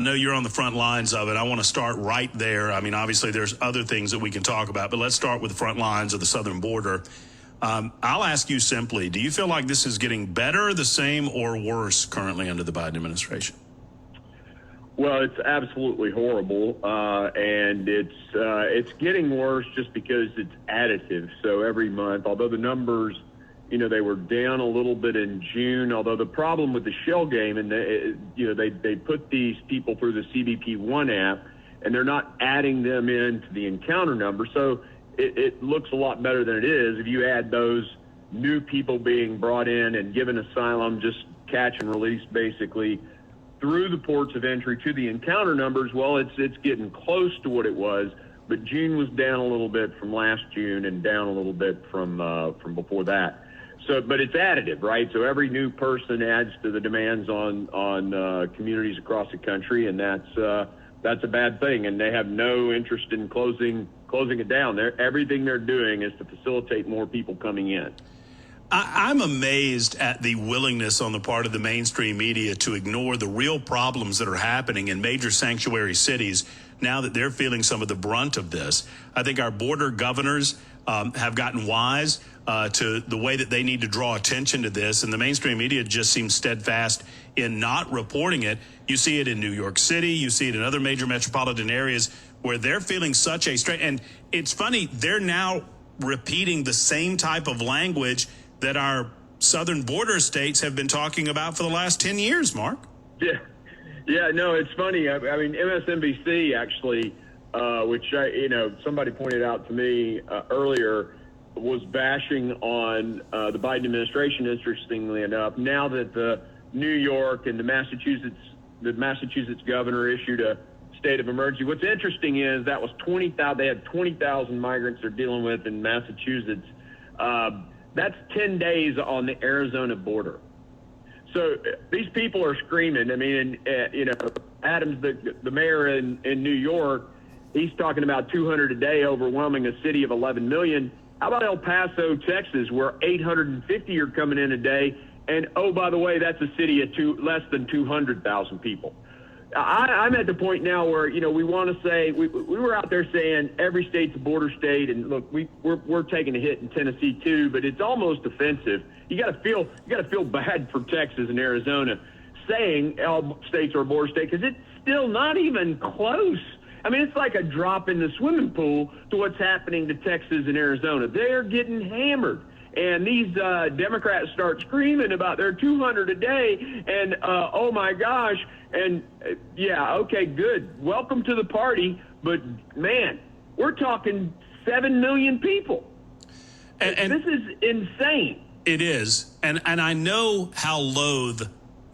know you're on the front lines of it. I want to start right there. I mean, obviously, there's other things that we can talk about, but let's start with the front lines of the southern border. I'll ask you simply, do you feel like this is getting better, the same, or worse currently under the Biden administration? Well, it's absolutely horrible, and it's getting worse just because it's additive. So every month, although the numbers, they were down a little bit in June, although the problem with the shell game, and they put these people through the CBP1 app, and they're not adding them into the encounter number. So it looks a lot better than it is. If you add those new people being brought in and given asylum, just catch and release basically through the ports of entry to the encounter numbers, well, it's getting close to what it was. But June was down a little bit from last June and down a little bit from before that. So, but it's additive, right? So every new person adds to the demands on communities across the country, and that's a bad thing. And they have no interest in closing it down. Everything they're doing is to facilitate more people coming in. I'm amazed at the willingness on the part of the mainstream media to ignore the real problems that are happening in major sanctuary cities now that they're feeling some of the brunt of this. I think our border governors have gotten wise to the way that they need to draw attention to this, and the mainstream media just seems steadfast in not reporting it. You see it in New York City. You see it in other major metropolitan areas where they're feeling such a strain. And it's funny, they're now repeating the same type of language that our southern border states have been talking about for the last 10 years, Mark. Yeah, no, it's funny. I mean, MSNBC actually, which somebody pointed out to me earlier, was bashing on the Biden administration, interestingly enough, now that the New York and the Massachusetts governor issued a state of emergency. What's interesting is that was 20,000. They had 20,000 migrants they're dealing with in Massachusetts. That's 10 days on the Arizona border. So these people are screaming. I mean, Adams, the mayor in New York, he's talking about 200 a day, overwhelming a city of 11 million. How about El Paso, Texas, where 850 are coming in a day? And, oh, by the way, that's a city of less than 200,000 people. I'm at the point now where, we want to say, we were out there saying every state's a border state, and look, we're taking a hit in Tennessee too, but it's almost offensive. You got to feel bad for Texas and Arizona saying all states are a border state, because it's still not even close. I mean, it's like a drop in the swimming pool to what's happening to Texas and Arizona. They're getting hammered. And these Democrats start screaming about their 200 a day, and oh my gosh, and yeah, okay, good. Welcome to the party, but man, we're talking 7 million people. And this is insane. It is, and I know how loath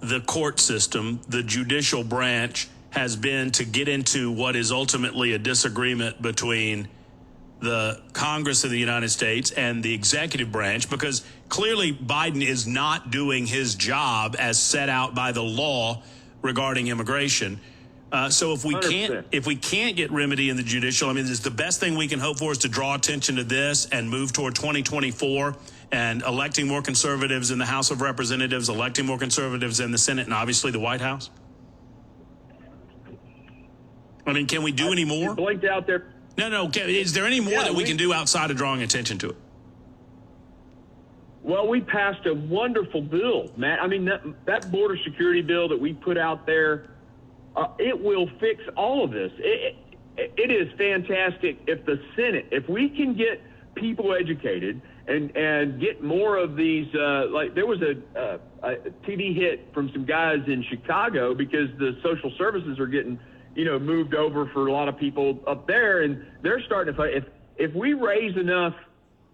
the court system, the judicial branch, has been to get into what is ultimately a disagreement between the Congress of the United States and the executive branch, because clearly Biden is not doing his job as set out by the law regarding immigration. So if we 100%. can't get remedy in the judicial, I mean, the best thing we can hope for is to draw attention to this and move toward 2024 and electing more conservatives in the House of Representatives, electing more conservatives in the Senate, and obviously the White House. I mean, can we do any more? Blinked out there. No. Is there any more that we can do outside of drawing attention to it? Well, we passed a wonderful bill, Matt. I mean, that border security bill that we put out there, it will fix all of this. It is fantastic if the Senate, if we can get people educated and get more of these, like there was a TV hit from some guys in Chicago because the social services are getting moved over for a lot of people up there, and they're starting to fight. If we raise enough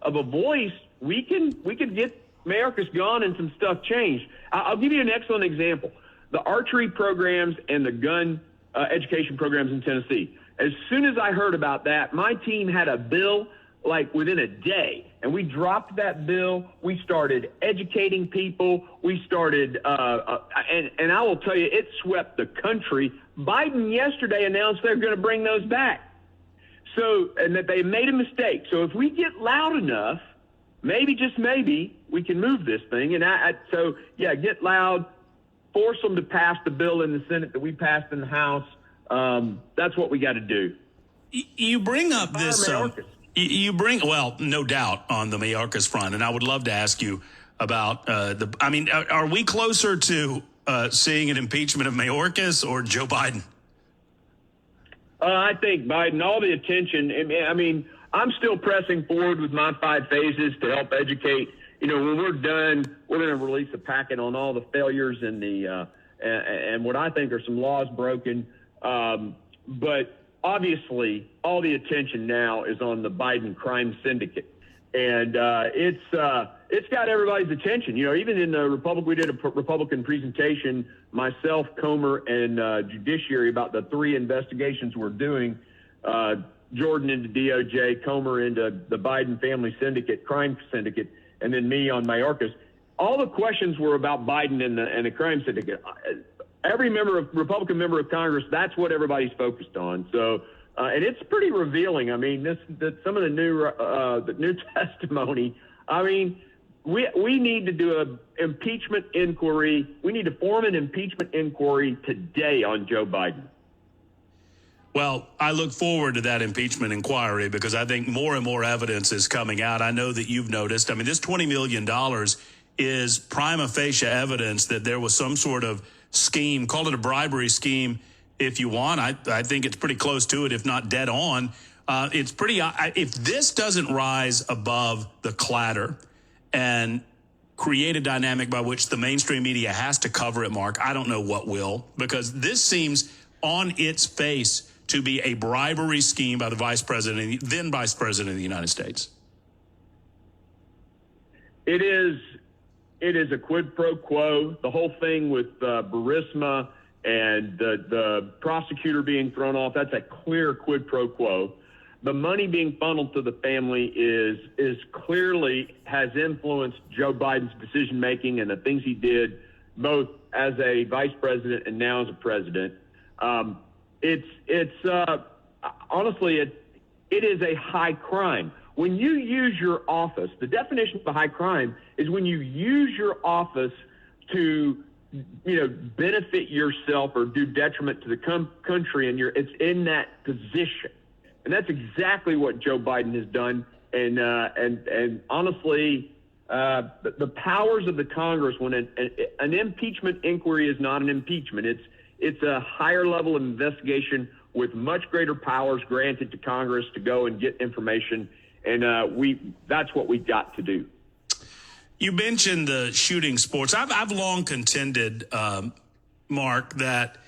of a voice, we can get America's gone and some stuff changed. I'll give you an excellent example: the archery programs and the gun education programs in Tennessee. As soon as I heard about that, my team had a bill like within a day, and we dropped that bill. We started educating people. We started, and I will tell you, it swept the country. Biden yesterday announced they're going to bring those back. So, and that they made a mistake. So if we get loud enough, maybe, just maybe, we can move this thing. And so, yeah, get loud, force them to pass the bill in the Senate that we passed in the House. That's what we got to do. You bring up this. Mayorkas. You bring, well, no doubt on the Mayorkas front, and I would love to ask you about are we closer to seeing an impeachment of Mayorkas or Joe Biden? I think Biden, all the attention. I mean, I'm still pressing forward with my 5 phases to help educate. You know, when we're done, we're going to release a packet on all the failures and and what I think are some laws broken. But obviously, all the attention now is on the Biden crime syndicate, and it's got everybody's attention. You know, even in the we did a Republican presentation, myself, Comer, and Judiciary about the 3 investigations we're doing. Jordan into DOJ, Comer into the Biden family syndicate, crime syndicate, and then me on Mayorkas. All the questions were about Biden and the crime syndicate. Every Republican member of Congress, that's what everybody's focused on. So, and it's pretty revealing. I mean, some of the new testimony. I mean, we need to do an impeachment inquiry. We need to form an impeachment inquiry today on Joe Biden. Well, I look forward to that impeachment inquiry because I think more and more evidence is coming out. I know that you've noticed. I mean, this $20 million is prima facie evidence that there was some sort of scheme, call it a bribery scheme if you want. I think it's pretty close to it, if not dead on. It's pretty, if this doesn't rise above the clatter and create a dynamic by which the mainstream media has to cover it, Mark, I don't know what will, because this seems on its face to be a bribery scheme by the then Vice President of the United States. It is a quid pro quo. The whole thing with Burisma and the prosecutor being thrown off, that's a clear quid pro quo. The money being funneled to the family is clearly has influenced Joe Biden's decision making and the things he did, both as a vice president and now as a president. Honestly, it is a high crime. When you use your office, the definition of a high crime is when you use your office to, benefit yourself or do detriment to the country, and it's in that position. And that's exactly what Joe Biden has done. And honestly, the powers of the Congress, when an impeachment inquiry is not an impeachment, it's a higher level of investigation with much greater powers granted to Congress to go and get information. And that's what we've got to do. You mentioned the shooting sports. I've long contended, Mark, that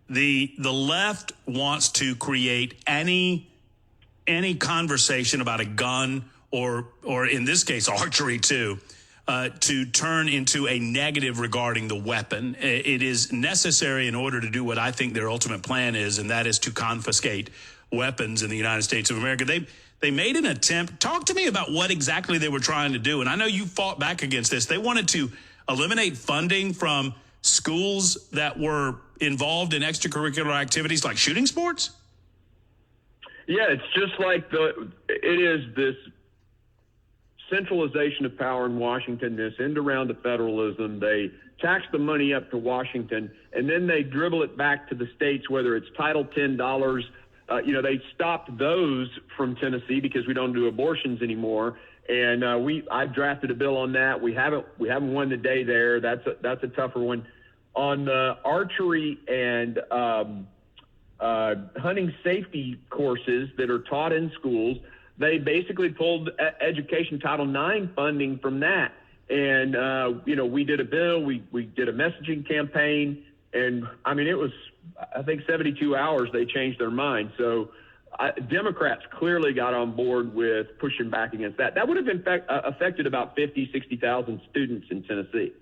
the left wants to create any conversation about a gun or in this case archery too, to turn into a negative regarding the weapon. It is necessary in order to do what I think their ultimate plan is, and that is to confiscate weapons in the United States of America. They made an attempt. Talk to me about what exactly they were trying to do. And I know you fought back against this. They wanted to eliminate funding from schools that were involved in extracurricular activities like shooting sports. Yeah, it's just like it is this centralization of power in Washington, this end around the federalism. They tax the money up to Washington, and then they dribble it back to the states, whether it's Title $10. They stopped those from Tennessee because we don't do abortions anymore. And I drafted a bill on that. We haven't won the day there. That's a tougher one. On archery and hunting safety courses that are taught in schools, they basically pulled education Title IX funding from that. And, we did a bill, we did a messaging campaign, and I mean, it was, I think 72 hours they changed their mind. So Democrats clearly got on board with pushing back against that. That would have affected about 50, 60,000 students in Tennessee.